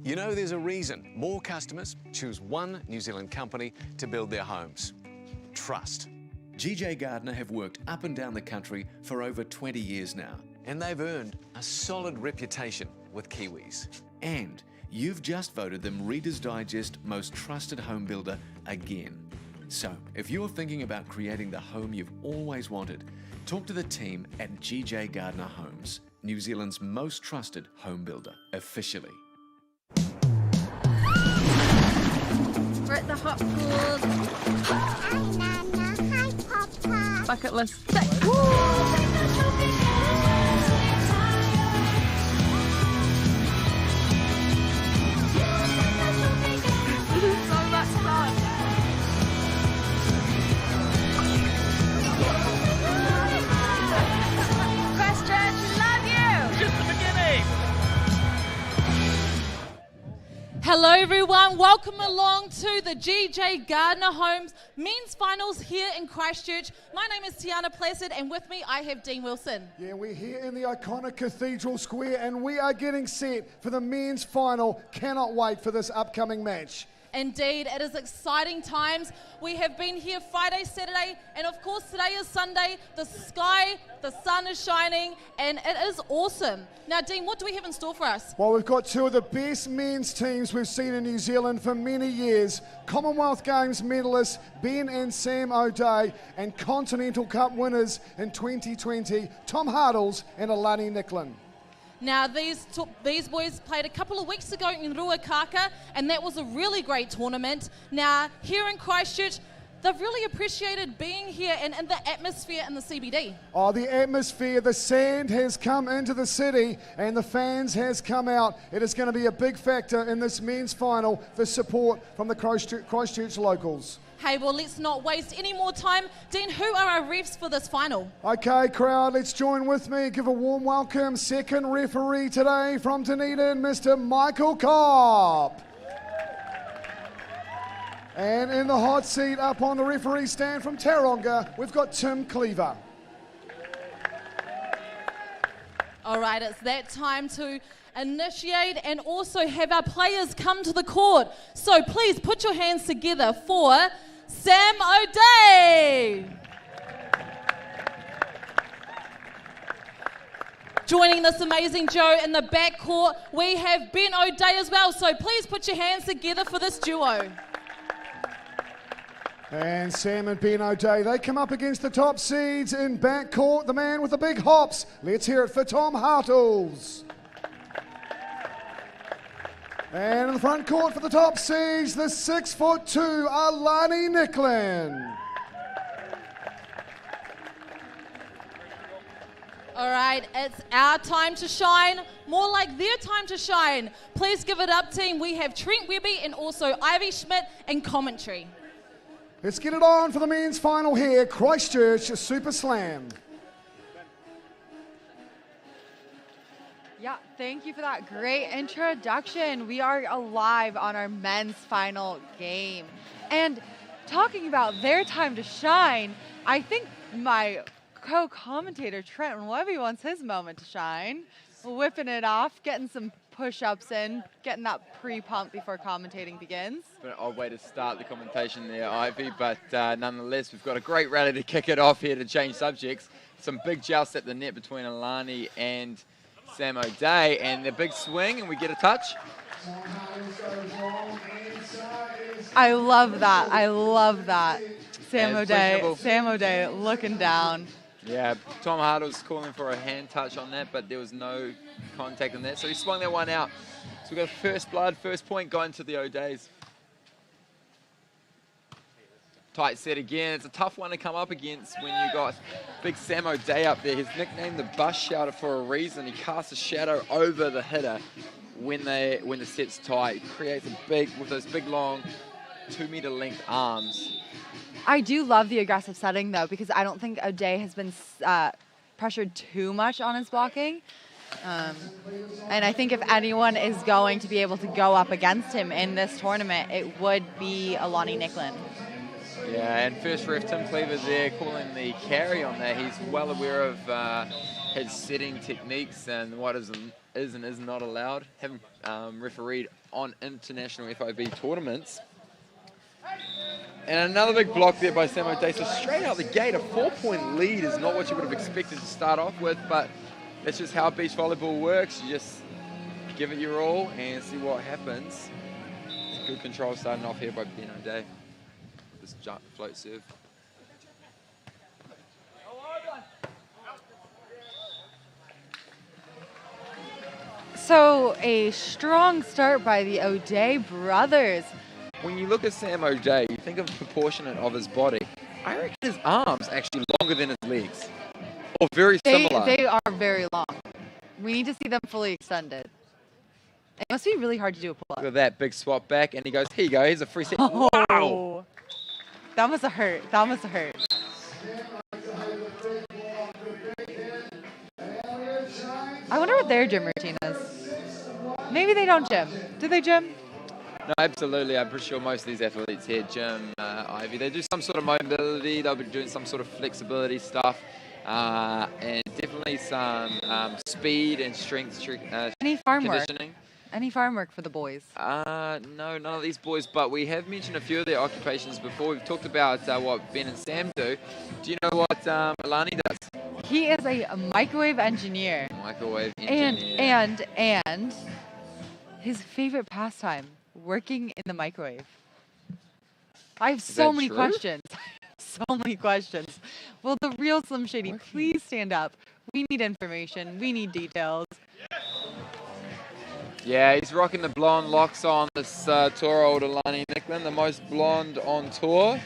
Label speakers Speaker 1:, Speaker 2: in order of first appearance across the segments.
Speaker 1: You know, there's a reason more customers choose one New Zealand company to build their homes. Trust. GJ Gardner have worked up and down the country for over 20 years now, and they've earned a solid reputation with Kiwis. And you've just voted them Reader's Digest Most Trusted Home Builder again. So, if you're thinking about creating the home you've always wanted, talk to the team at GJ Gardner Homes, New Zealand's most trusted home builder, officially.
Speaker 2: We're at the hot pools.
Speaker 3: Hi, Nana. Hi, Papa.
Speaker 2: Bucket list. This is so much fun. Christchurch, love you.
Speaker 4: Just the beginning.
Speaker 2: Hello everyone, welcome along to the GJ Gardner Homes Men's Finals here in Christchurch. My name is Tiana Placid and with me I have Dean Wilson.
Speaker 5: Yeah, we're here in the iconic Cathedral Square and we are getting set for the men's final. Cannot wait for this upcoming match.
Speaker 2: Indeed, it is exciting times. We have been here Friday, Saturday, and of course today is Sunday. The sun is shining, and it is awesome. Now, Dean, what do we have in store for us?
Speaker 5: Well, we've got two of the best men's teams we've seen in New Zealand for many years. Commonwealth Games medalists Ben and Sam O'Day, and Continental Cup winners in 2020, Tom Hartles and Alani Nicklin.
Speaker 2: Now, these boys played a couple of weeks ago in Ruakaka, and that was a really great tournament. Now, here in Christchurch, they've really appreciated being here and the atmosphere in the CBD.
Speaker 5: Oh, the atmosphere, the sand has come into the city and the fans has come out. It is going to be a big factor in this men's final, the support from the Christchurch locals.
Speaker 2: Hey, well, let's not waste any more time. Dean, who are our refs for this final?
Speaker 5: Okay, crowd, let's join with me. Give a warm welcome. Second referee today from Dunedin, Mr. Michael Kopp. And in the hot seat up on the referee stand from Taronga, we've got Tim Cleaver.
Speaker 2: All right, it's that time to initiate and also have our players come to the court. So please put your hands together for Sam O'Day. Joining this amazing duo in the backcourt, we have Ben O'Day as well. So please put your hands together for this duo.
Speaker 5: And Sam and Ben O'Day, they come up against the top seeds in backcourt, the man with the big hops. Let's hear it for Tom Hartles. And in the front court for the top seeds, the 6'2", Alani Nicklin.
Speaker 2: All right, it's our time to shine, more like their time to shine. Please give it up, team. We have Trent Webby and also Ivy Schmidt in commentary.
Speaker 5: Let's get it on for the men's final here, Christchurch Super Slam.
Speaker 6: Yeah, thank you for that great introduction. We are alive on our men's final game. And talking about their time to shine, I think my co-commentator Trent Webby wants his moment to shine. Whipping it off, getting some push-ups in, getting that pre-pump before commentating begins.
Speaker 4: An odd way to start the commentation there, Ivy, but nonetheless, we've got a great rally to kick it off here to change subjects. Some big jousts at the net between Alani and Sam O'Day, and a big swing, and we get a touch.
Speaker 6: I love that. I love that. Sam
Speaker 4: And
Speaker 6: O'Day.
Speaker 4: questionable.
Speaker 6: Sam O'Day looking down.
Speaker 4: Yeah, Tom Hartle was calling for a hand touch on that, but there was no contact on that, so he swung that one out. So we've got first blood, first point going to the O'Days. Tight set again. It's a tough one to come up against when you got big Sam O'Day up there. He's nicknamed the bus shouter for a reason. He casts a shadow over the hitter when the set's tight. He creates a big, with those big long 2-meter length arms.
Speaker 6: I do love the aggressive setting, though, because I don't think O'Day has been pressured too much on his blocking. And I think if anyone is going to be able to go up against him in this tournament, it would be Alani Nicklin.
Speaker 4: Yeah, and first ref Tim Cleaver there calling the carry on that. He's well aware of his setting techniques and what is and is not allowed. Having refereed on international FIB tournaments. And another big block there by Sam O'Day. So straight out the gate, a 4-point lead is not what you would have expected to start off with, but that's just how beach volleyball works. You just give it your all and see what happens. It's good control starting off here by Ben O'Day. This float serve.
Speaker 6: So a strong start by the O'Day brothers.
Speaker 4: When you look at Sam O'Day, you think of the proportionate of his body. I reckon his arms actually longer than his legs, or very similar.
Speaker 6: They are very long. We need to see them fully extended. It must be really hard to do a pull-up.
Speaker 4: Look at that big swap back, and he goes, here you go, here's a free set.
Speaker 6: Oh,
Speaker 4: Wow!
Speaker 6: that must have hurt. That must have hurt. I wonder what their gym routine is. Maybe they don't gym. Do they gym?
Speaker 4: No, absolutely. I'm pretty sure most of these athletes here gym, Ivy. They do some sort of mobility. They'll be doing some sort of flexibility stuff. And definitely some speed and strength
Speaker 6: Any farm work?
Speaker 4: conditioning.
Speaker 6: Any farm work for the boys?
Speaker 4: No, none of these boys, but we have mentioned a few of their occupations before. We've talked about what Ben and Sam do. Do you know what Alani does?
Speaker 6: He is a microwave engineer.
Speaker 4: Microwave engineer.
Speaker 6: And his favorite pastime, working in the microwave. I have so
Speaker 4: that
Speaker 6: many
Speaker 4: true?
Speaker 6: questions. So many questions. Will the real Slim Shady please stand up? We need information. We need details.
Speaker 4: Yeah, he's rocking the blonde locks on this tour, old Alani Nicklin, the most blonde on tour.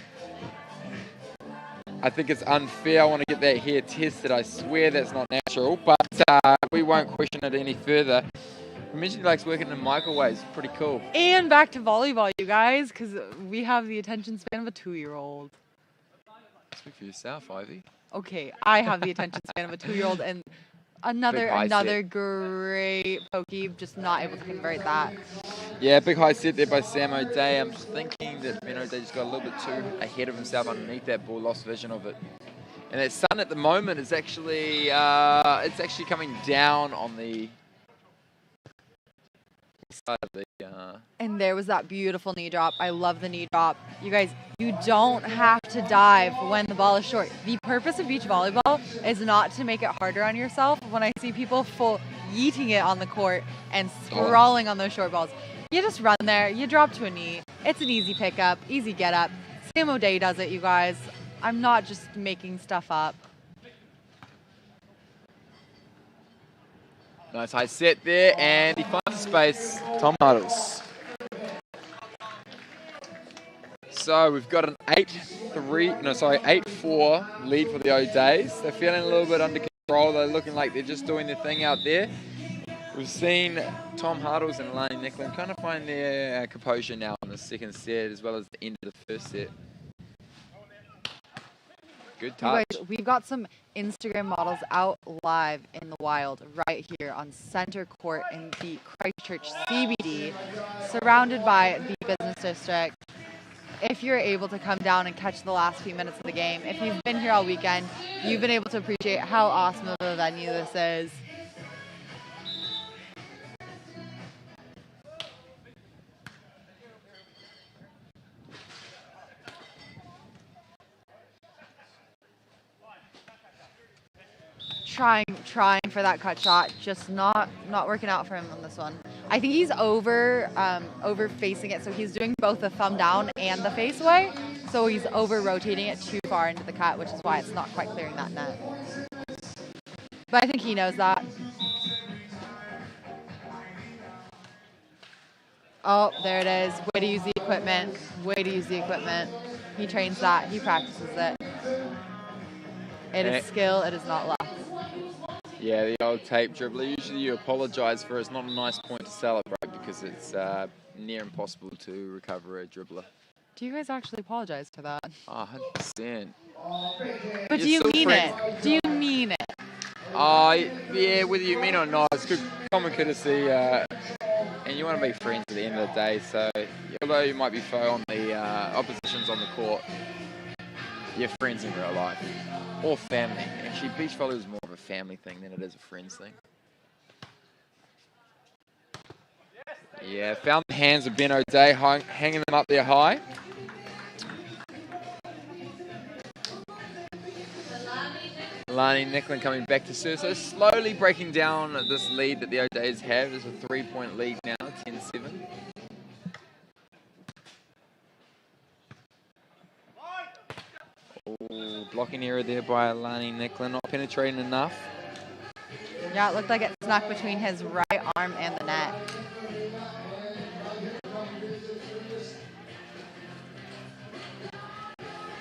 Speaker 4: I think it's unfair. I want to get that hair tested. I swear that's not natural, but we won't question it any further. You mentioned he likes working in microwaves. Pretty cool.
Speaker 6: And back to volleyball, you guys, because we have the attention span of a 2-year-old.
Speaker 4: Speak for yourself, Ivy.
Speaker 6: Okay, I have the attention span of a 2-year-old, and another
Speaker 4: high
Speaker 6: great pokey, just not able to convert that.
Speaker 4: Yeah, big high set there by Sam O'Day. I'm just thinking that Ben O'Day just got a little bit too ahead of himself underneath that ball, lost vision of it. And that sun at the moment is actually, it's actually coming down on the side of the...
Speaker 6: And there was that beautiful knee drop. I love the knee drop. You guys, you don't have to dive when the ball is short. The purpose of beach volleyball is not to make it harder on yourself. When I see people full yeeting it on the court and sprawling on those short balls, you just run there, you drop to a knee. It's an easy pickup, easy get up. Sam O'Day does it, you guys. I'm not just making stuff up.
Speaker 4: Nice high set there, and he finds space. Tom Huddles. So we've got an 8-4 lead for the O'Days. They're feeling a little bit under control. They're looking like they're just doing their thing out there. We've seen Tom Huddles and Alani Nicklin kind of find their composure now in the second set as well as the end of the first set. Good touch.
Speaker 6: Guys, we've got some Instagram models out live in the wild right here on center court in the Christchurch CBD, surrounded by the business district. If you're able to come down and catch the last few minutes of the game, if you've been here all weekend, you've been able to appreciate how awesome of a venue this is. Trying for that cut shot, just not working out for him on this one. I think he's over facing it, so he's doing both the thumb down and the face away. So he's over rotating it too far into the cut, which is why it's not quite clearing that net. But I think he knows that. Oh, there it is. Way to use the equipment. Way to use the equipment. He trains that. He practices it. It is skill. It is not luck.
Speaker 4: Yeah, the old tape dribbler. Usually you apologise for it. It's not a nice point to celebrate because it's near impossible to recover a dribbler.
Speaker 6: Do you guys actually apologize for that?
Speaker 4: Oh, 100%.
Speaker 6: But do you mean it? Do you mean it?
Speaker 4: Yeah, whether you mean it or not, it's good common courtesy. And you want to be friends at the end of the day. So although you might be foe on the oppositions on the court, You're friends in real life. Or family. Actually, beach volley is more of a family thing than it is a friends thing. Yeah, found the hands of Ben O'Day, hanging them up there high. Lani Nicklin coming back to serve. So slowly breaking down this lead that the O'Days have. There's a 3-point lead now, 10-7. Oh, blocking error there by Lani Nicklin, not penetrating enough.
Speaker 6: Yeah, it looked like it snuck between his right arm and the net.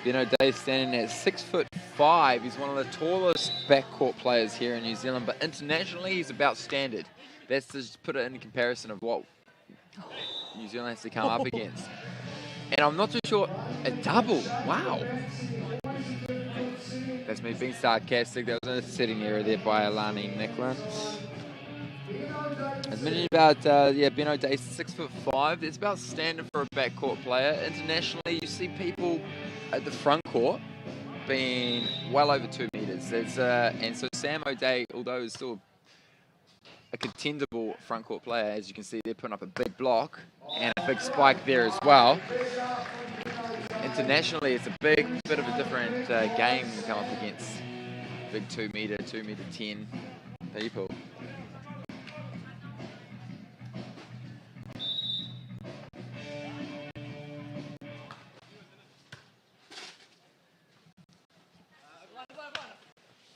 Speaker 4: Ben O'Day standing at 6'5". He's one of the tallest backcourt players here in New Zealand, but internationally he's about standard. That's to just put it in comparison of what New Zealand has to come up against. And I'm not too sure, a double, wow. That's me being sarcastic. That was a sitting error there by Lani Nicklin. As mentioned about, Ben O'Day, 6'5". It's about standard for a backcourt player. Internationally, you see people at the front court being well over 2 meters. And so Sam O'Day, although he's still a contendable front court player, as you can see, they're putting up a big block and a big spike there as well. Internationally, it's a bit of a different game to come up against big 2 meter 10 people.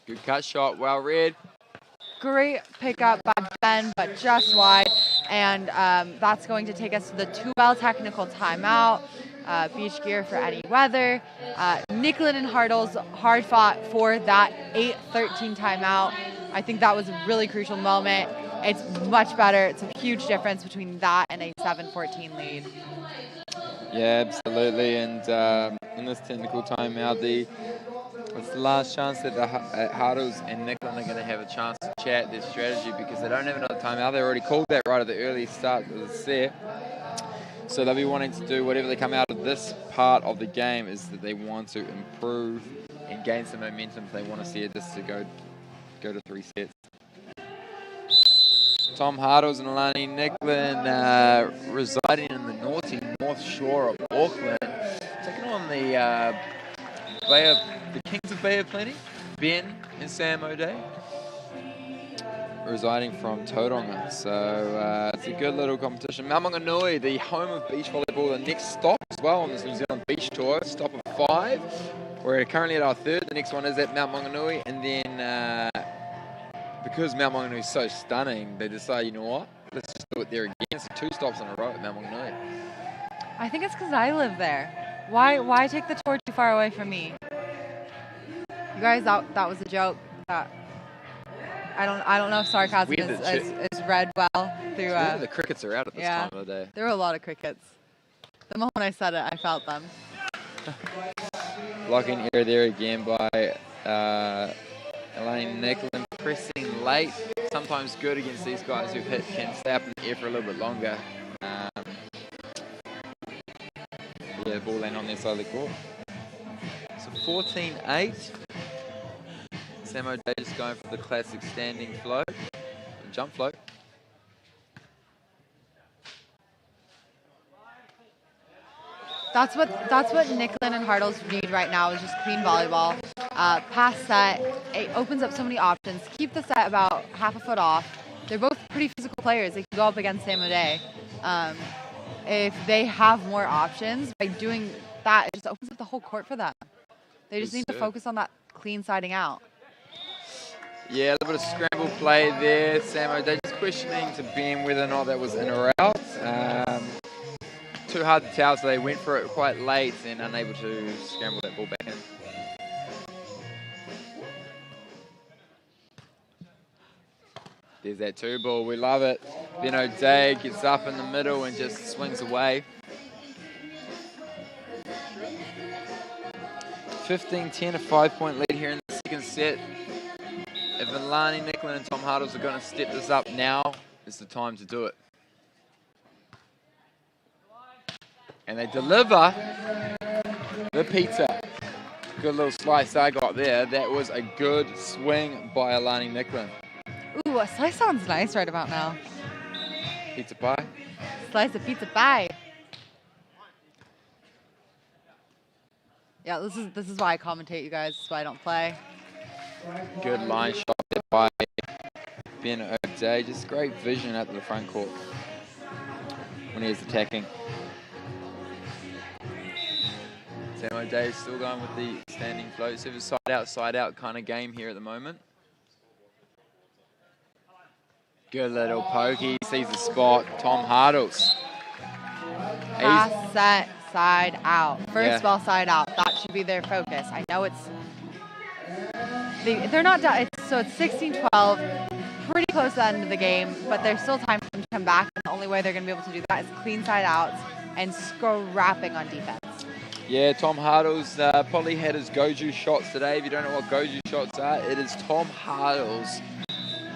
Speaker 4: Good cut shot, well read.
Speaker 6: Great pickup by Ben, but just wide. And that's going to take us to the 2L technical timeout. Beach gear for any weather. Nicklin and Hartles hard fought for that 8-13 timeout. I think that was a really crucial moment. It's much better. It's a huge difference between that and a 7-14 lead.
Speaker 4: Yeah, absolutely. And in this technical timeout, it's the last chance that Hartles and Nicklin are going to have a chance to chat their strategy, because they don't have another timeout. They already called that right at the early start of the set. So they'll be wanting to do whatever they come out of this part of the game is that they want to improve and gain some momentum if they want to see it just to go to 3 sets. Tom Hartles and Lani Nicklin residing in the North Shore of Auckland, taking on the Kings of Bay of Plenty, Ben and Sam O'Day, residing from Tauranga. So it's a good little competition. Mount Maunganui, the home of beach volleyball, the next stop as well on this New Zealand Beach Tour, stop of 5. We're currently at our 3rd. The next one is at Mount Maunganui, and then because Mount Maunganui is so stunning, they decide, you know what, let's just do it there again. So 2 stops in a row at Mount Maunganui.
Speaker 6: I think it's because I live there. Why take the tour too far away from me? You guys, that was a joke. I don't know if sarcasm is read well through.
Speaker 4: The crickets are out at this time of the day.
Speaker 6: There were a lot of crickets. The moment I said it, I felt them.
Speaker 4: Blocking error there again by Elaine Nicklin, pressing late. Sometimes good against these guys who can stay up in the air for a little bit longer. The ball landing on their side of the court. So 14-8. Sam O'Day just going for the classic standing float and jump float.
Speaker 6: That's what Nicklin and Hartles need right now, is just clean volleyball. Pass set, it opens up so many options. Keep the set about half a foot off. They're both pretty physical players. They can go up against Sam O'Day. If they have more options, by doing that, it just opens up the whole court for them. They just need to focus on that clean siding out.
Speaker 4: Yeah, a little bit of scramble play there. Sam O'Day just questioning to Ben whether or not that was in or out. Too hard to tell, so they went for it quite late and unable to scramble that ball back in. There's that 2 ball, we love it. Ben O'Day gets up in the middle and just swings away. 15-10, a 5-point lead here in the second set. If Lani Nicklin and Tom Hartles are going to step this up now, it's the time to do it. And they deliver the pizza. Good little slice I got there. That was a good swing by Alani Nicklin.
Speaker 6: Ooh, a slice sounds nice right about now.
Speaker 4: Pizza pie.
Speaker 6: Slice of pizza pie. Yeah, this is why I commentate, you guys. This is why I don't play.
Speaker 4: Good line shot there by Ben O'Day. Just great vision at the front court when he is attacking. Sam O'Day still going with the standing float service, side out kind of game here at the moment. Good little poke. He sees the spot. Tom Hardles.
Speaker 6: Pass, set, side out. First ball, side out. That should be their focus. I know they're not done. So it's 16-12, pretty close to the end of the game, but there's still time for them to come back. And the only way they're going to be able to do that is clean side outs and scrapping on defense.
Speaker 4: Yeah, Tom Hardles probably had his Goju shots today. If you don't know what Goju shots are, it is Tom Hardles'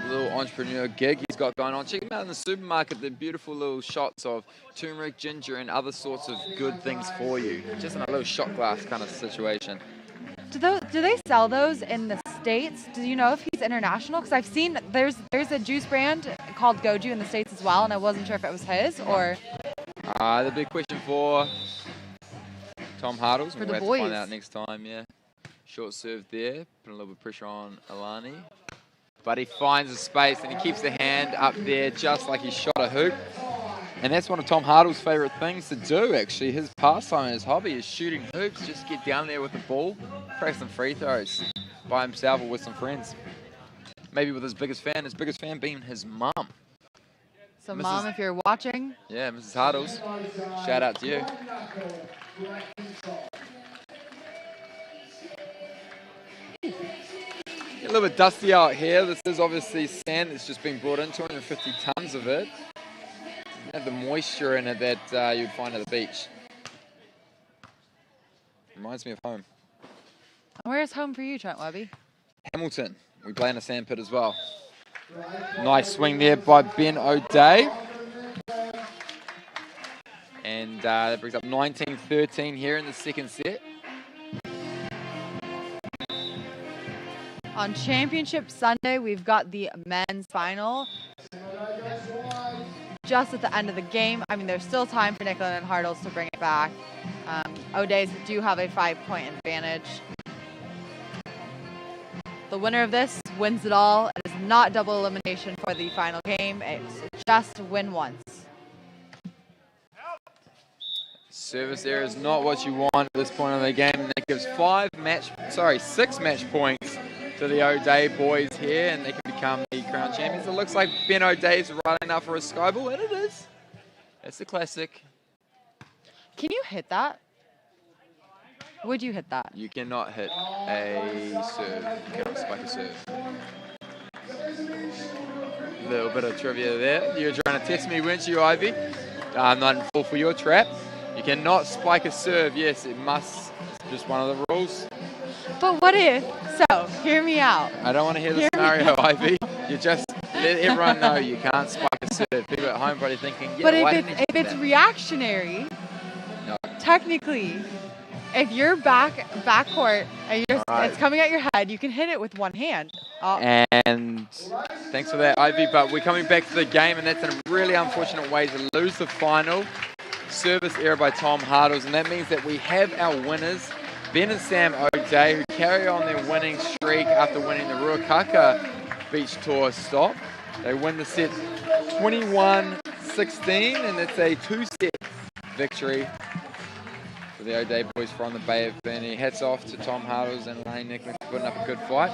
Speaker 4: little entrepreneur gig he's got going on. Check him out in the supermarket. They're beautiful little shots of turmeric, ginger, and other sorts of good things for you. Just in a little shot glass kind of situation.
Speaker 6: Do they sell those in the States? Do you know if he's international? Because I've seen there's a juice brand called Goju in the States as well, and I wasn't sure if it was his or...
Speaker 4: The big question for Tom Hardles.
Speaker 6: For
Speaker 4: we'll
Speaker 6: the
Speaker 4: have
Speaker 6: boys.
Speaker 4: to find out next time, yeah. Short serve there, putting a little bit of pressure on Alani. But he finds a space and he keeps the hand up there just like he shot a hoop. And that's one of Tom Hardles' favourite things to do, actually. His pastime and his hobby is shooting hoops. Just get down there with the ball, crack some free throws by himself or with some friends. Maybe with his biggest fan being his mum.
Speaker 6: So, Mom, if you're watching...
Speaker 4: Yeah, Mrs. Hardles, shout out to you. A little bit dusty out here. This is obviously sand that's just been brought in, 250 tons of it. Have the moisture in it that you'd find at the beach. Reminds me of home.
Speaker 6: Where's home for you, Trent Webby?
Speaker 4: Hamilton. We play in a sand pit as well. Nice swing there by Ben O'Day. And that brings up 19-13 here in the second set.
Speaker 6: On Championship Sunday, we've got the men's final. Just at the end of the game. I mean, there's still time for Nicklin and Hardles to bring it back. O'Days do have a 5-point advantage. The winner of this wins it all. It is not double elimination for the final game. It's just win once.
Speaker 4: Service error is not what you want at this point in the game. And that gives 6 match points to the O'Day boys here, and they can become the crown champions. It looks like Ben O'Day's running up for a sky ball, and it is. It's a classic.
Speaker 6: Can you hit that? Would you hit that?
Speaker 4: You cannot hit a serve. You cannot spike a serve. A little bit of trivia there. You were trying to test me, weren't you, Ivy? I'm not in full for your trap. You cannot spike a serve. Yes, it must. It's just one of the rules.
Speaker 6: But what if? So, hear me out.
Speaker 4: I don't want to hear the scenario, Ivy. You just let everyone know you can't spike a serve. People at home probably thinking, yeah,
Speaker 6: but
Speaker 4: why
Speaker 6: if it's reactionary,
Speaker 4: no.
Speaker 6: Technically, if you're backcourt and it's coming at your head, you can hit it with one hand.
Speaker 4: And thanks for that, Ivy. But we're coming back to the game, and that's a really unfortunate way to lose the final. Service error by Tom Hardles, and that means that we have our winners, Ben and Sam O'Day, who carry on their winning streak after winning the Ruakaka Beach Tour stop. They win the set 21-16, and it's a 2-set victory for the O'Day boys from the Bay of Plenty. Hats off to Tom Hardles and Lane Nicholas for putting up a good fight.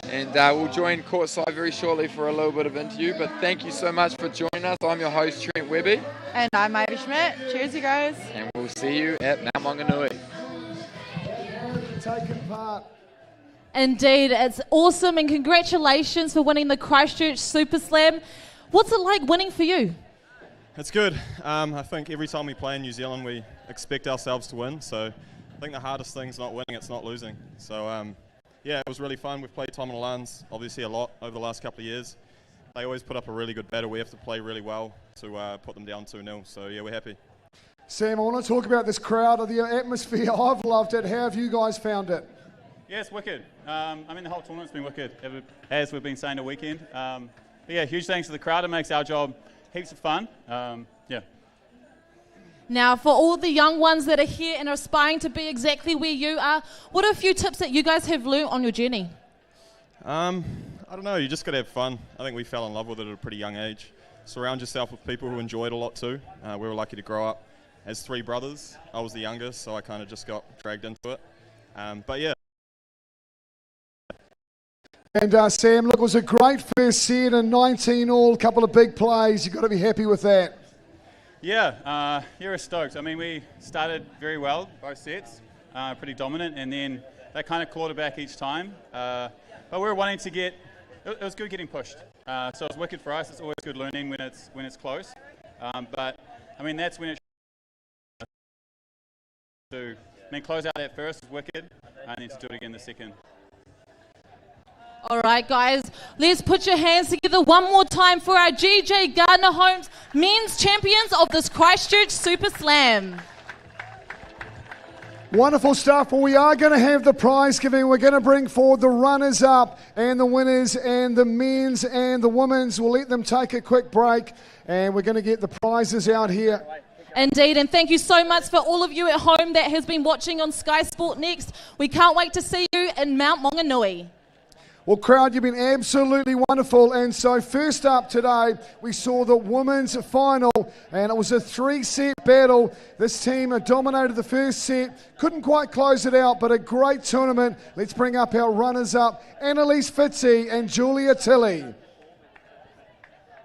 Speaker 4: And we'll join courtside very shortly for a little bit of interview. But thank you so much for joining us. I'm your host, Trent Webby.
Speaker 6: And I'm Ivy Schmidt. Cheers, you guys.
Speaker 4: And we'll see you at Mount Maunganui.
Speaker 5: Taking part.
Speaker 2: Indeed, it's awesome, and congratulations for winning the Christchurch Super Slam. What's it like winning for you?
Speaker 7: It's good. I think every time we play in New Zealand, we expect ourselves to win. So I think the hardest thing's not winning, it's not losing. So yeah, it was really fun. We've played Tom and Alans obviously a lot over the last couple of years. They always put up a really good battle. We have to play really well to put them down 2-0. So yeah, we're happy.
Speaker 5: Sam, I want to talk about this crowd, the atmosphere. I've loved it. How have you guys found it?
Speaker 8: Yeah, it's wicked. I mean, the whole tournament's been wicked, as we've been saying all weekend. But yeah, huge thanks to the crowd. It makes our job heaps of fun. Yeah.
Speaker 2: Now, for all the young ones that are here and are aspiring to be exactly where you are, what are a few tips that you guys have learnt on your journey?
Speaker 7: I don't know, you just got to have fun. I think we fell in love with it at a pretty young age. Surround yourself with people who enjoy it a lot too. We were lucky to grow up as 3 brothers. I was the youngest, so I kind of just got dragged into it. But yeah.
Speaker 5: And Sam, look, it was a great first set and 19 all, a couple of big plays. You've got to be happy with that.
Speaker 8: Yeah, we're stoked. I mean, we started very well, both sets, pretty dominant, and then they kind of clawed it back each time. But we were wanting to get, it was good getting pushed. So it was wicked for us. It's always good learning when it's close. But, I mean, that's when it to, I mean, close out that first is wicked, and then to do it again the second.
Speaker 2: All right, guys, let's put your hands together one more time for our GJ Gardner Homes men's champions of this Christchurch Super Slam.
Speaker 5: Wonderful stuff. Well, we are going to have the prize giving. We're going to bring forward the runners-up and the winners and the men's and the women's. We'll let them take a quick break, and we're going to get the prizes out here.
Speaker 2: Indeed, and thank you so much for all of you at home that has been watching on Sky Sport Next. We can't wait to see you in Mount Maunganui.
Speaker 5: Well, crowd, you've been absolutely wonderful. And so first up today, we saw the women's final, and it was a 3-set battle. This team dominated the first set, couldn't quite close it out, but a great tournament. Let's bring up our runners-up, Annalise Fitzy and Julia Tilley.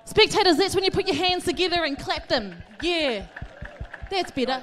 Speaker 2: Spectators, that's when you put your hands together and clap them. Yeah, that's better.